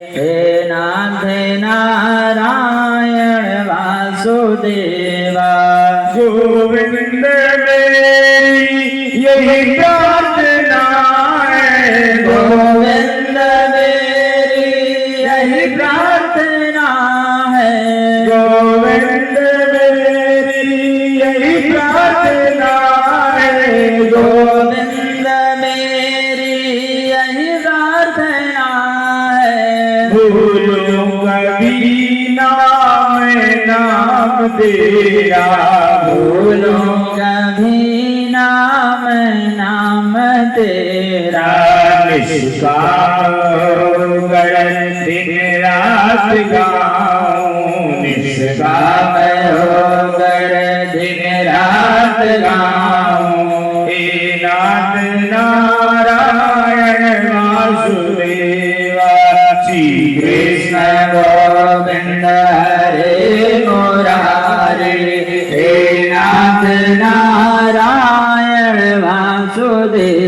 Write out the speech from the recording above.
हे नाथ नारायण वासुदेवा गोविंद मेरी यही प्रार्थना है। गोविंद मेरी यही प्रार्थना है। गोविंद मेरी यही प्रार्थना है। गोविंद मेरी यही प्रार्थना है। भूलूं कभी नाम तेरा, भूलूं कभी नाम तेरा। निष्काम दिन रात गाऊं, निष्काम होकर दिन रात गाऊं। हे नाथ नारायण वासुदेवा, श्री कृष्ण गोविंद हरे मुरारी। हे नाथ नारायण वासुदेवा।